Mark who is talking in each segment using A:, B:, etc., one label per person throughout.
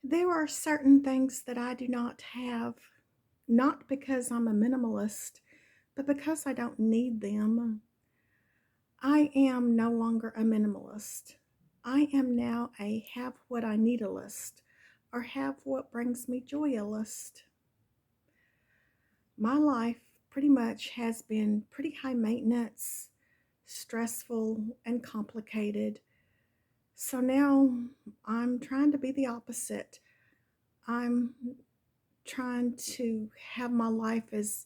A: There are certain things that I do not have, not because I'm a minimalist, but because I don't need them. I am no longer a minimalist. I am now a have what I need a list or have what brings me joy a list. My life pretty much has been pretty high maintenance, stressful, and complicated. So now I'm trying to be the opposite. I'm trying to have my life as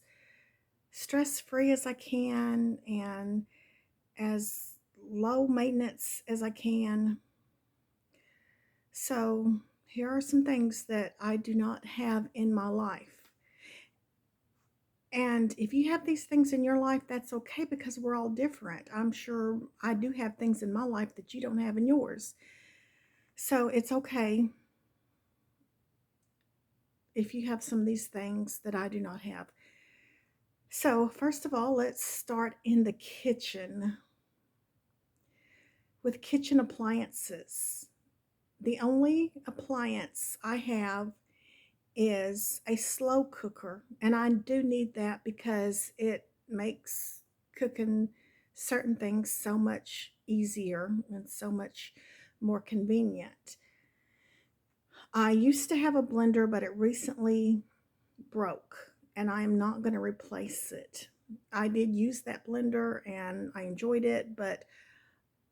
A: stress free as I can and as low maintenance as I can. So, here are some things that I do not have in my life. And if you have these things in your life, that's okay because we're all different. I'm sure I do have things in my life that you don't have in yours. So, it's okay if you have some of these things that I do not have. So, first of all, let's start in the kitchen with kitchen appliances. The only appliance I have is a slow cooker, and I do need that because it makes cooking certain things so much easier and so much more convenient. I used to have a blender, but it recently broke, and I am not going to replace it. I did use that blender and I enjoyed it, but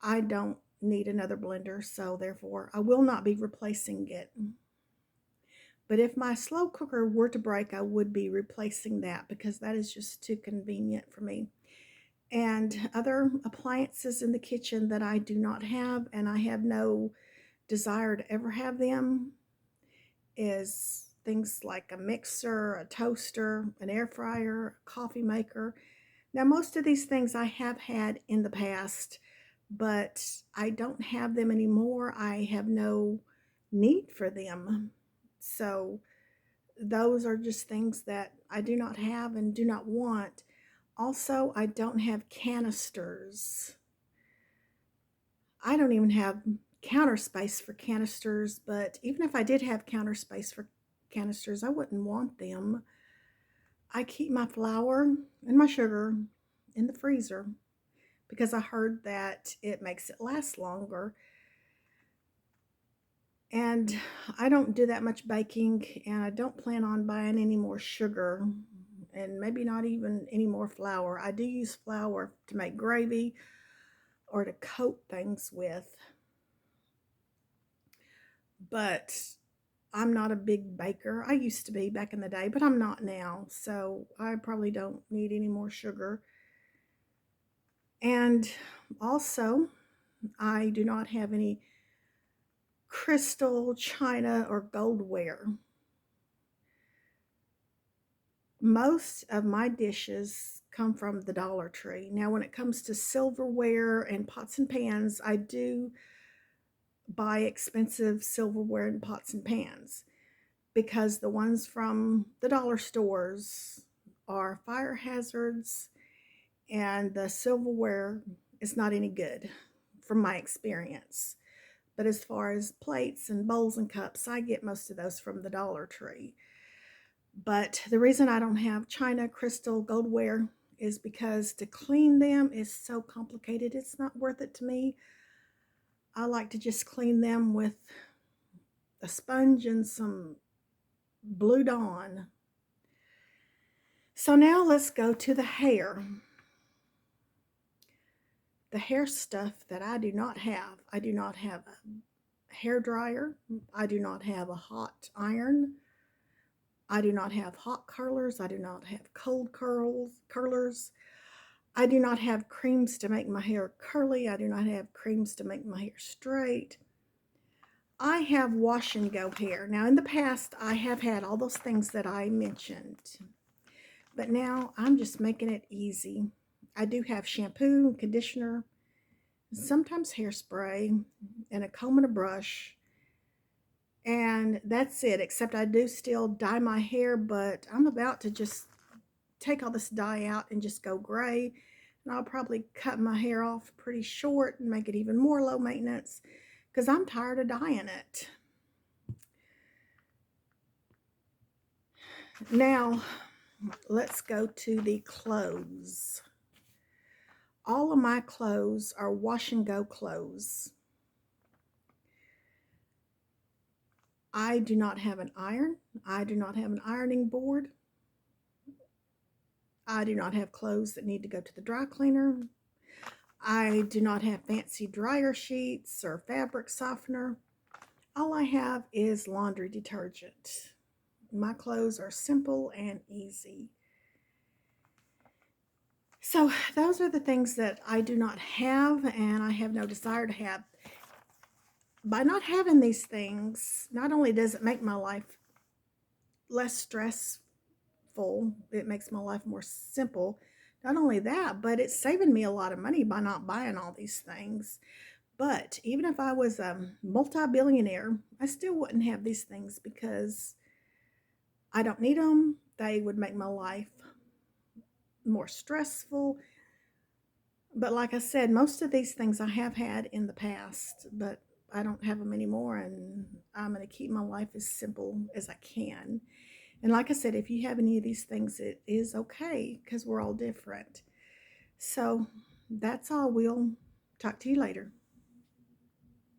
A: I don't need another blender, so therefore I will not be replacing it. But if my slow cooker were to break, I would be replacing that because that is just too convenient for me. And other appliances in the kitchen that I do not have and I have no desire to ever have them is things like a mixer, a toaster, an air fryer, a coffee maker. Now, most of these things I have had in the past, but I don't have them anymore. I have no need for them. So, those are just things that I do not have and do not want. Also, I don't have canisters. I don't even have counter space for canisters, but even if I did have counter space for canisters, I wouldn't want them. I keep my flour and my sugar in the freezer because I heard that it makes it last longer. And I don't do that much baking, and I don't plan on buying any more sugar and maybe not even any more flour. I do use flour to make gravy or to coat things with, but I'm not a big baker. I used to be back in the day, but I'm not now. So I probably don't need any more sugar. And also, I do not have any crystal, china, or goldware. Most of my dishes come from the Dollar Tree. Now, when it comes to silverware and pots and pans, I do buy expensive silverware and pots and pans because the ones from the dollar stores are fire hazards and the silverware is not any good from my experience. But as far as plates and bowls and cups, I get most of those from the Dollar Tree. But the reason I don't have china, crystal, goldware is because to clean them is so complicated. It's not worth it to me. I like to just clean them with a sponge and some Blue Dawn. So now let's go to the hair. The hair stuff that I do not have. I do not have a hair dryer. I do not have a hot iron. I do not have hot curlers. I do not have cold curlers. I do not have creams to make my hair curly. I do not have creams to make my hair straight. I have wash and go hair. Now, in the past, I have had all those things that I mentioned, but now I'm just making it easy. I do have shampoo, conditioner, sometimes hairspray, and a comb and a brush, and that's it, except I do still dye my hair, but I'm about to just take all this dye out and just go gray. And I'll probably cut my hair off pretty short and make it even more low maintenance because I'm tired of dyeing it. Now, let's go to the clothes. All of my clothes are wash and go clothes. I do not have an iron. I do not have an ironing board. I do not have clothes that need to go to the dry cleaner. I do not have fancy dryer sheets or fabric softener. All I have is laundry detergent. My clothes are simple and easy. So those are the things that I do not have and I have no desire to have. By not having these things, not only does it make my life less stressful, it makes my life more simple. Not only that, but it's saving me a lot of money by not buying all these things. But even if I was a multi-billionaire, I still wouldn't have these things because I don't need them. They would make my life more stressful. But like I said, most of these things I have had in the past, but I don't have them anymore, and I'm going to keep my life as simple as I can. And like I said, if you have any of these things, it is okay because we're all different. So that's all. We'll talk to you later.